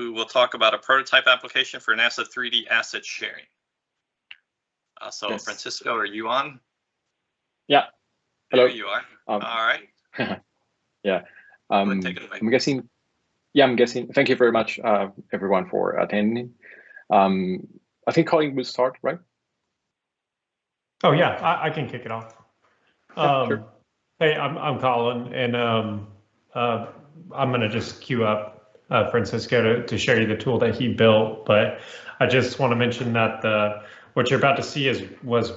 who will talk about a prototype application for NASA 3D asset sharing. So yes. Francisco, are you on? Yeah. Hello. There you are. All right. Yeah. Take it away. I'm guessing. Yeah, I'm guessing. Thank you very much, everyone, for attending. I think Colin will start, right? Oh yeah, I can kick it off. Sure. Hey, I'm Colin, and I'm gonna just queue up Francisco to show you the tool that he built. But I just want to mention that what you're about to see was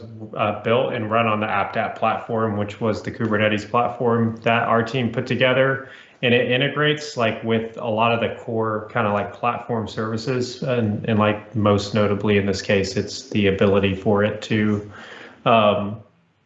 built and run on the AppDApp platform, which was the Kubernetes platform that our team put together, and it integrates like with a lot of the core kind of like platform services, and like most notably in this case, it's the ability for it to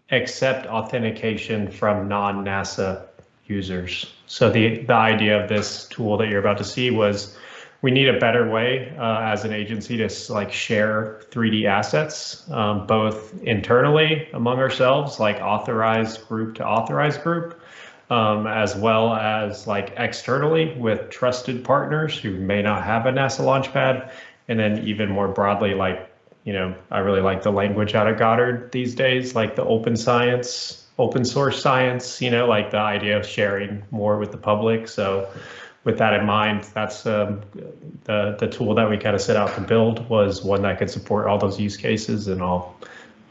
accept authentication from non-NASA users. So the idea of this tool that you're about to see was we need a better way as an agency to like share 3D assets, both internally among ourselves, like authorized group to authorized group, as well as like externally with trusted partners who may not have a NASA Launchpad, and then even more broadly, like, you know, I really like the language out of Goddard these days, like the open source science, you know, like the idea of sharing more with the public. So with that in mind, that's the tool that we kind of set out to build was one that could support all those use cases, and I'll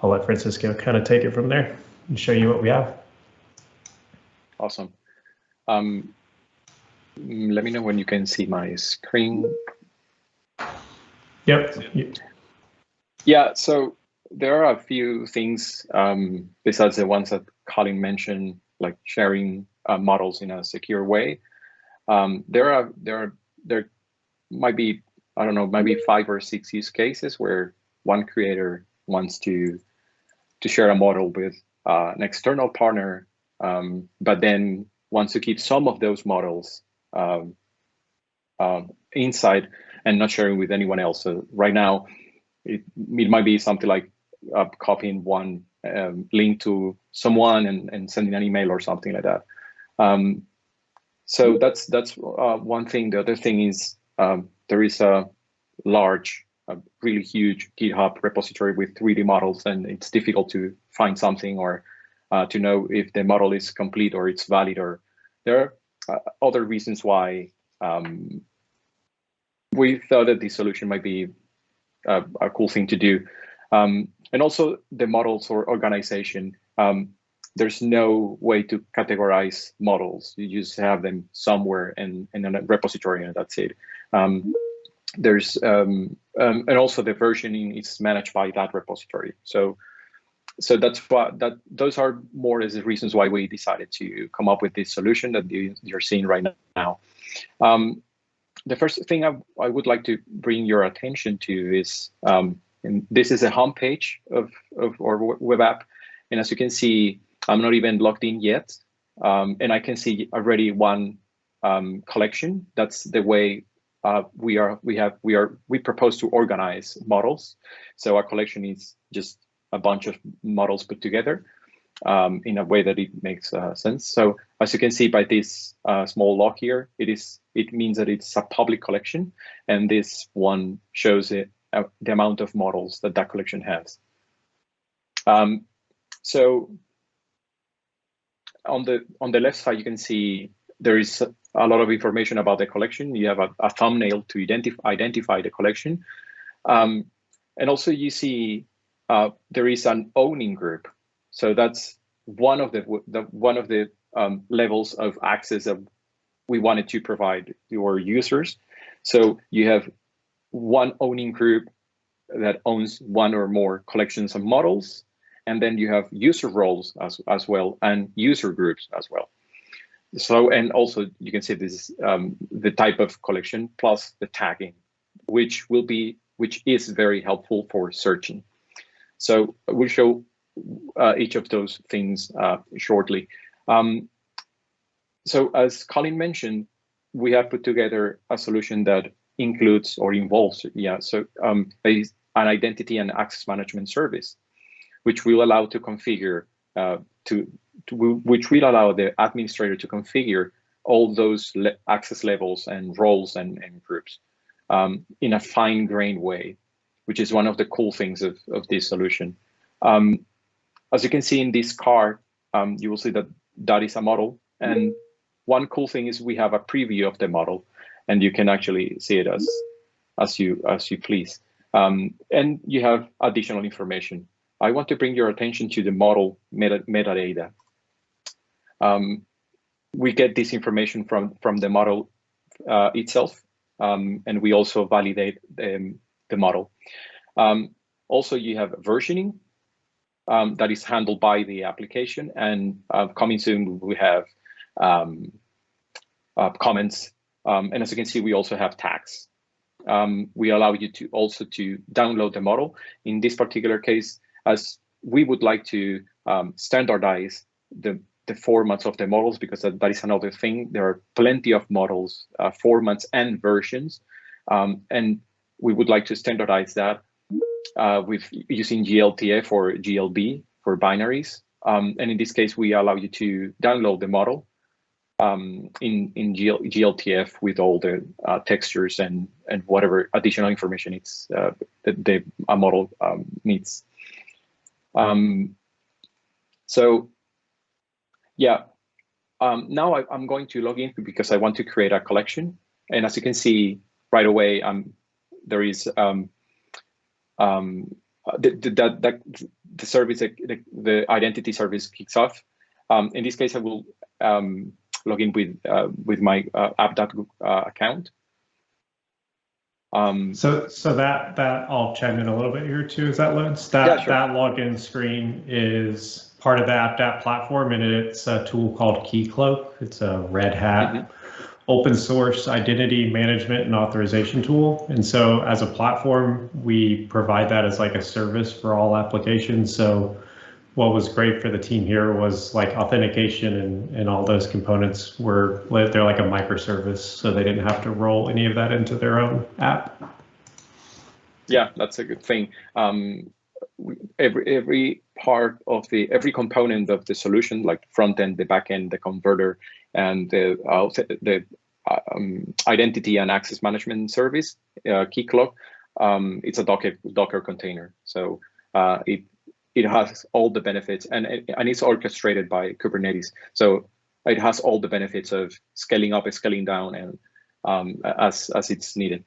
let Francisco kind of take it from there and show you what we have. Awesome. Let me know when you can see my screen. Yep. Yeah, so there are a few things besides the ones that Colin mentioned, like sharing models in a secure way. There might be, I don't know, maybe 5 or 6 use cases where one creator wants to share a model with an external partner, but then wants to keep some of those models inside and not sharing with anyone else. So right now, it might be something like copying one link to someone and sending an email or something like that. So that's one thing. The other thing is there is a large, really huge GitHub repository with 3D models, and it's difficult to find something or to know if the model is complete or it's valid. Or there are other reasons why we thought that this solution might be a cool thing to do. And also the models or organization, there's no way to categorize models. You just have them somewhere in a repository, and that's it. And also the versioning is managed by that repository. So that's those are more as the reasons why we decided to come up with this solution that you're seeing right now. The first thing I would like to bring your attention to is, and this is a homepage of our web app. And as you can see, I'm not even logged in yet. And I can see already one collection. That's the way we propose to organize models. So our collection is just a bunch of models put together in a way that it makes sense. So as you can see by this small lock here, it means that it's a public collection, and this one shows the amount of models that collection has. So on the left side, you can see there is a lot of information about the collection. You have a thumbnail to identify the collection, and also you see there is an owning group. So that's one of the levels of access that we wanted to provide to our users. So you have one owning group that owns one or more collections of models, and then you have user roles as well, and user groups as well. So, and also you can see this the type of collection plus the tagging, which is very helpful for searching. So we'll show each of those things shortly. So as Colin mentioned, we have put together a solution that includes or involves, an identity and access management service, which will allow to configure which will allow the administrator to configure all those access levels and roles and groups. in a fine-grained way, which is one of the cool things of this solution. As you can see in this card, you will see that that is a model. And one cool thing is we have a preview of the model, and you can actually see it as you please. And you have additional information. I want to bring your attention to the model metadata. We get this information from the model itself, and we also validate the model. Also, you have versioning that is handled by the application, and coming soon we have comments, and as you can see, we also have tags. We allow you to also to download the model. In this particular case, as we would like to standardize the formats of the models, because that is another thing. There are plenty of models, formats and versions, and we would like to standardize that with using GLTF or GLB for binaries. And in this case, we allow you to download the model in GLTF with all the textures and whatever additional information it's the model needs. So yeah, now I'm going to log in because I want to create a collection. And as you can see right away, there is the service, the identity service kicks off. In this case, I will log in with my app.group account. So that I'll chime in a little bit here too as that loads. Yeah, sure. That login screen is part of the app platform, and it's a tool called KeyCloak. It's a Red Hat open source identity management and authorization tool. And so as a platform, we provide that as like a service for all applications. So what was great for the team here was like authentication and all those components they're like a microservice, so they didn't have to roll any of that into their own app. Yeah, that's a good thing. Every part of every component of the solution, like front end, the back end, the converter, and the identity and access management service, KeyCloak, it's a Docker container. So it has all the benefits, and it's orchestrated by Kubernetes. So it has all the benefits of scaling up and scaling down, and as it's needed.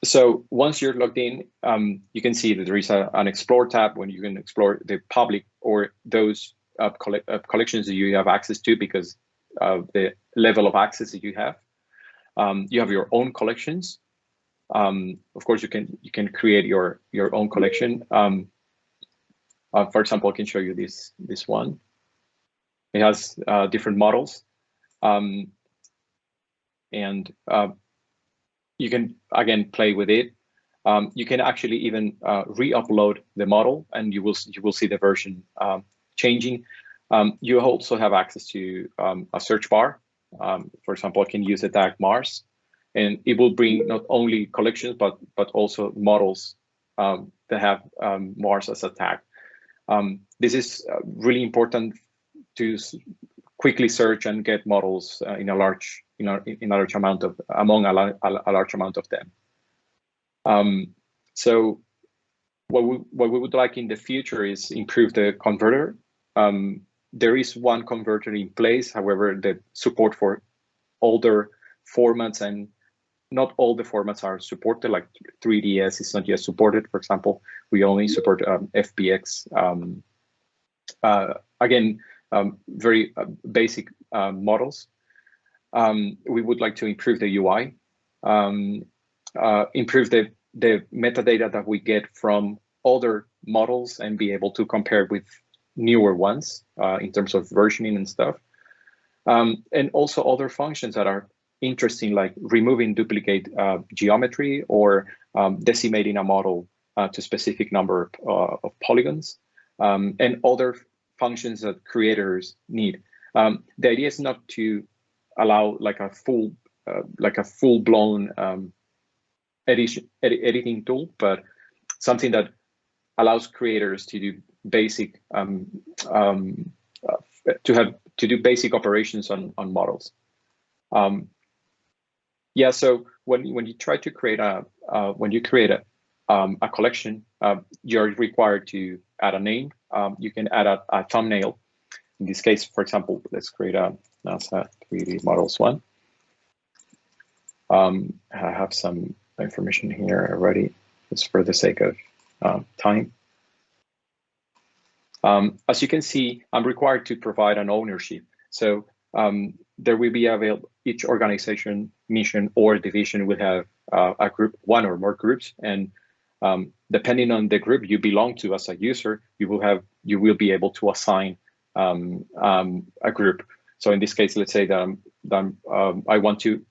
So once you're logged in, you can see that there is an Explore tab when you can explore the public or those collections that you have access to because of the level of access that you have. You have your own collections. Of course, you can create your own collection. For example, I can show you this one. It has different models, and you can again play with it. You can actually even re-upload the model, and you will see the version changing. You also have access to a search bar. For example, I can use the tag Mars, and it will bring not only collections but also models that have Mars as a tag. This is really important to quickly search and get models in a large amount of a large amount of them. So what we would like in the future is improve the converter. There is one converter in place, however, the support for older formats, and not all the formats are supported, like 3DS is not yet supported, for example. We only support FBX. Again, very basic models. We would like to improve the UI, improve the metadata that we get from other models and be able to compare with newer ones in terms of versioning and stuff. And also other functions that are interesting, like removing duplicate geometry or decimating a model to specific number of polygons, and other functions that creators need. The idea is not to allow like a full-blown editing tool, but something that allows creators to do basic to do basic operations on models. Yeah, so when you try to create a collection, you're required to add a name. You can add a thumbnail. In this case, for example, let's create a NASA 3D models one. I have some information here already, just for the sake of time. As you can see, I'm required to provide an ownership. So there will be available, each organization, mission, or division will have a group, one or more groups, and depending on the group you belong to as a user, you will be able to assign a group. So in this case, let's say that I want to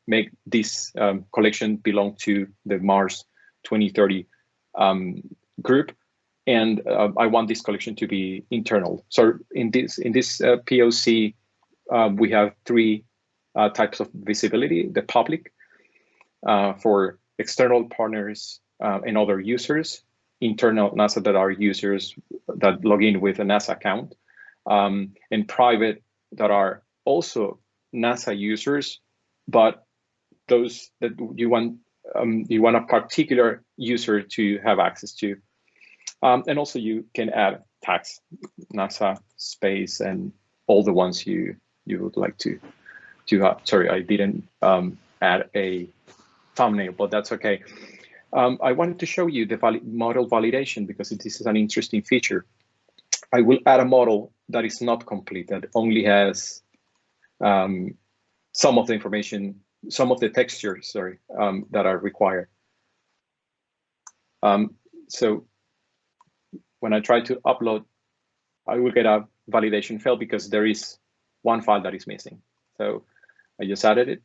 make this collection belong to the Mars 2030 group, and I want this collection to be internal. So in this POC, we have three types of visibility: the public, for external partners and other users, internal NASA that are users that log in with a NASA account, and private that are also NASA users, but those that you want a particular user to have access to. And also you can add tags, NASA, space, and all the ones you would like to have. Sorry, I didn't add a thumbnail, but that's okay. I wanted to show you the model validation because this is an interesting feature. I will add a model that is not complete, that only has some of the information, some of the textures, sorry, that are required. So when I try to upload, I will get a validation fail because there is one file that is missing. So I just added it.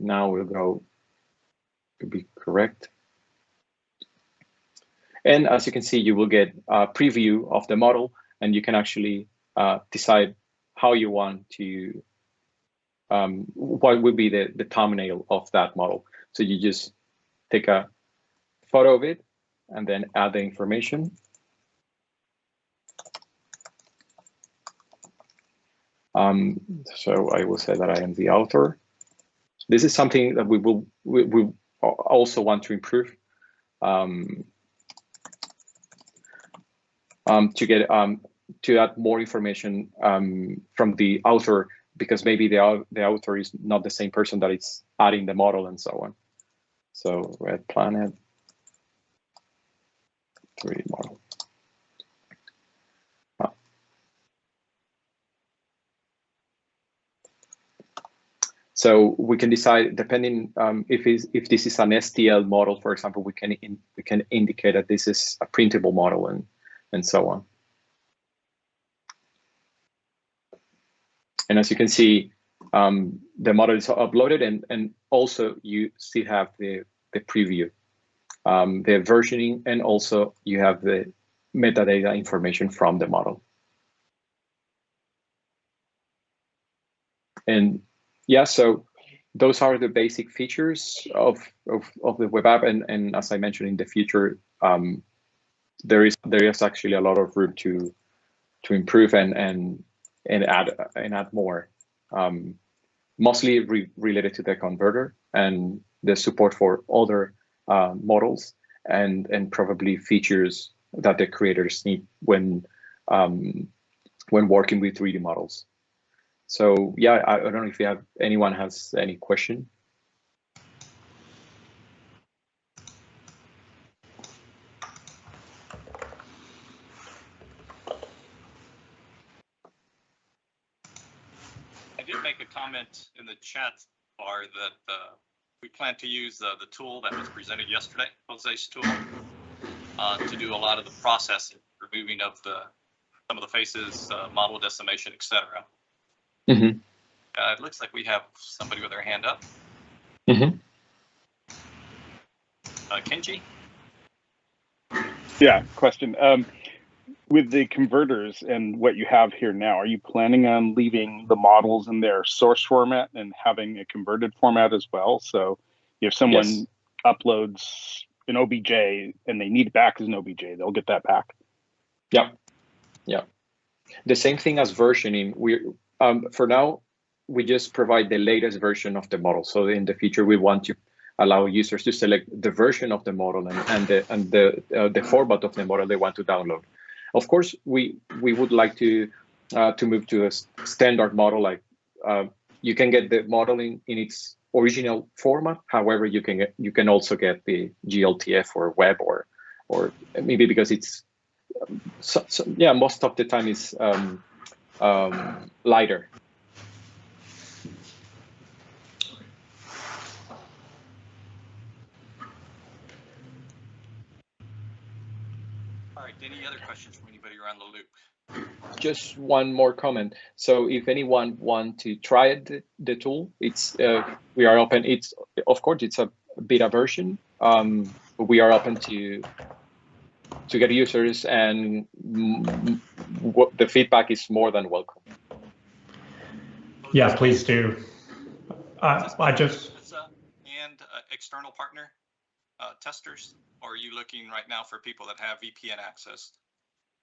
Now we'll go to be correct. And as you can see, you will get a preview of the model, and you can actually decide how you want to, what would be the thumbnail of that model. So you just take a photo of it and then add the information. So I will say that I am the author. This is something that we will also want to improve, to get to add more information from the author, because maybe the author is not the same person that is adding the model and so on. So Red Planet 3D model. So we can decide, depending if this is an STL model, for example, we can indicate that this is a printable model and so on. And as you can see, the model is uploaded, and also you still have the preview, the versioning, and also you have the metadata information from the model. And yeah, so those are the basic features of the web app, and as I mentioned, in the future, there is actually a lot of room to improve and add more, mostly related to the converter and the support for other models and probably features that the creators need when working with 3D models. So yeah, I don't know if anyone has any question. I did make a comment in the chat bar that we plan to use the tool that was presented yesterday, Jose's tool, to do a lot of the processing, removing of some of the faces, model decimation, etc. Mm-hmm. It looks like we have somebody with their hand up. Mm-hmm. Kenji? Yeah, question. With the converters and what you have here now, are you planning on leaving the models in their source format and having a converted format as well? So if someone uploads an OBJ and they need it back as an OBJ, they'll get that back. Yeah, yeah. The same thing as versioning. For now, we just provide the latest version of the model. So in the future, we want to allow users to select the version of the model and the format of the model they want to download. Of course, we would like to move to a standard model, like you can get the model in its original format. However, you can also get the GLTF or web or maybe because it's yeah, most of the time is lighter. All right, any other questions from anybody around the loop? Just one more comment. So if anyone want to try the tool, it's we are open. It's of course it's a beta version. We are open to get users, and the feedback is more than welcome. Yeah, please do. I just and external partner testers, or are you looking right now for people that have VPN access?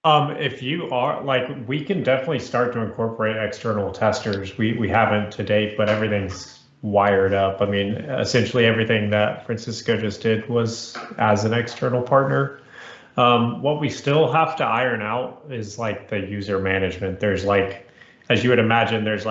If you are, like, we can definitely start to incorporate external testers. We haven't to date, but everything's wired up. I mean, essentially everything that Francisco just did was as an external partner. What we still have to iron out is like the user management. There's like, as you would imagine, there's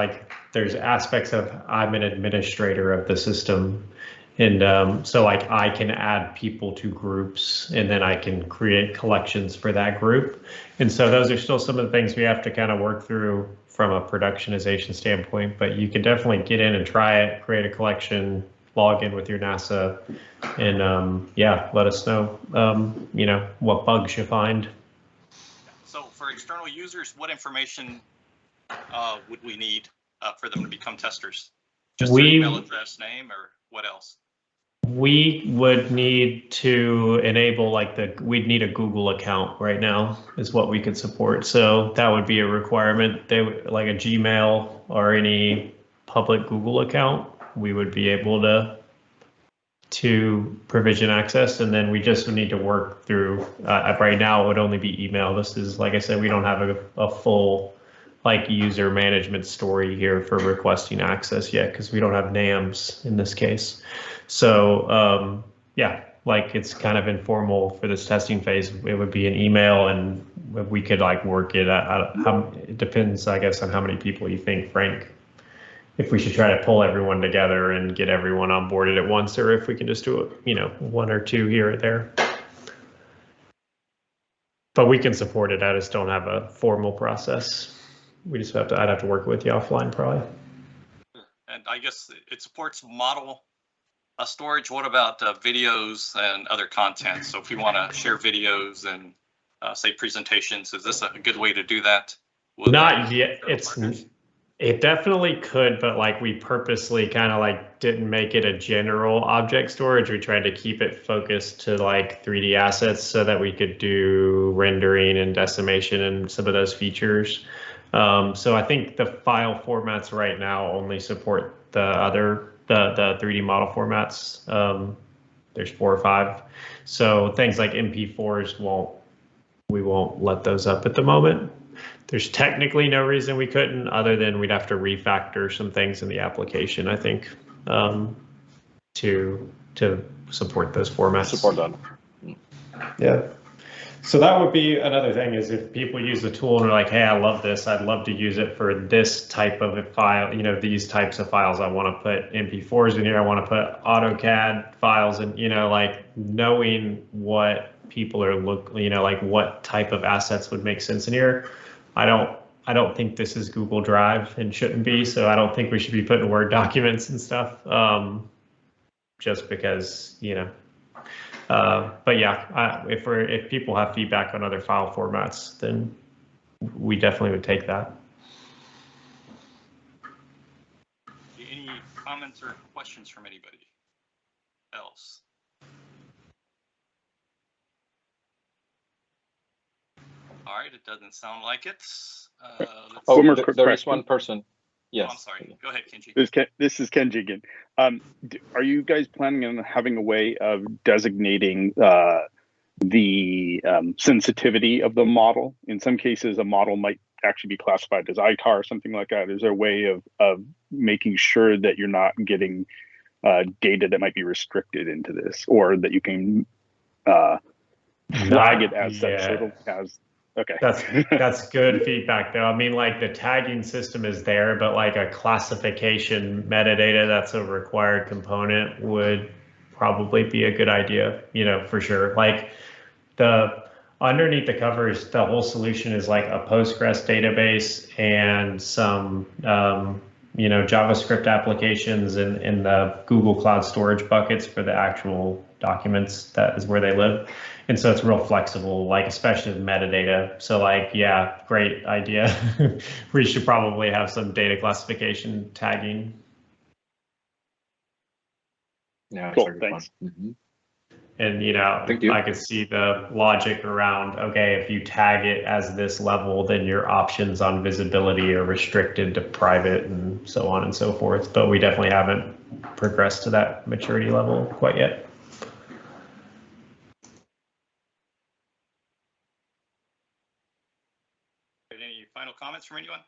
aspects of I'm an administrator of the system. And so like I can add people to groups and then I can create collections for that group. And so those are still some of the things we have to kind of work through from a productionization standpoint, but you can definitely get in and try it, create a collection, log in with your NASA, and yeah, let us know, you know, what bugs you find. So for external users, what information would we need for them to become testers? Just their email address, name, or what else? We would need to enable we'd need a Google account right now is what we could support. So that would be a requirement. They would like a Gmail or any public Google account. We would be able to provision access, and then we just would need to work through, right now it would only be email. This is, like I said, we don't have a full like user management story here for requesting access yet because we don't have NAMs in this case. So yeah, like it's kind of informal for this testing phase. It would be an email, and we could like work it out. It depends, I guess, on how many people you think, Frank, if we should try to pull everyone together and get everyone onboarded at once, or if we can just do it, you know, one or two here or there. But we can support it. I just don't have a formal process. We just have to, I'd have to work with you offline probably. And I guess it supports model storage. What about videos and other content? So if we want to share videos and say presentations, is this a good way to do that? Not yet. It definitely could, but like we purposely kind of like didn't make it a general object storage. We tried to keep it focused to like 3D assets so that we could do rendering and decimation and some of those features. So I think the file formats right now only support the 3D model formats. There's 4 or 5. So things like MP4s we won't let those up at the moment. There's technically no reason we couldn't, other than we'd have to refactor some things in the application, I think, to support those formats. Support that. Yeah. So that would be another thing, is if people use the tool and are like, hey, I love this, I'd love to use it for this type of a file, you know, these types of files. I want to put MP4s in here. I want to put AutoCAD files, and, you know, like knowing what people are you know, like what type of assets would make sense in here. I don't think this is Google Drive and shouldn't be, so I don't think we should be putting Word documents and stuff, just because, you know. But yeah, if people have feedback on other file formats, then we definitely would take that. Any comments or questions from anybody else? All right, it doesn't sound like it. There is one person. Yes. Oh, I'm sorry. Go ahead, Kenji. This is Kenji again. Are you guys planning on having a way of designating the sensitivity of the model? In some cases, a model might actually be classified as ITAR or something like that. Is there a way of making sure that you're not getting data that might be restricted into this, or that you can flag it as such? So as okay, that's good feedback though. I mean, like the tagging system is there, but like a classification metadata that's a required component would probably be a good idea, you know, for sure. Like the underneath the covers, the whole solution is like a Postgres database and some you know, JavaScript applications in the Google Cloud Storage buckets for the actual documents. That is where they live. And so it's real flexible, like especially with metadata. So like, yeah, great idea. We should probably have some data classification tagging. Yeah, cool. Thanks. And, you know, I could see the logic around, okay, if you tag it as this level, then your options on visibility are restricted to private and so on and so forth. But we definitely haven't progressed to that maturity level quite yet. Any final comments from anyone?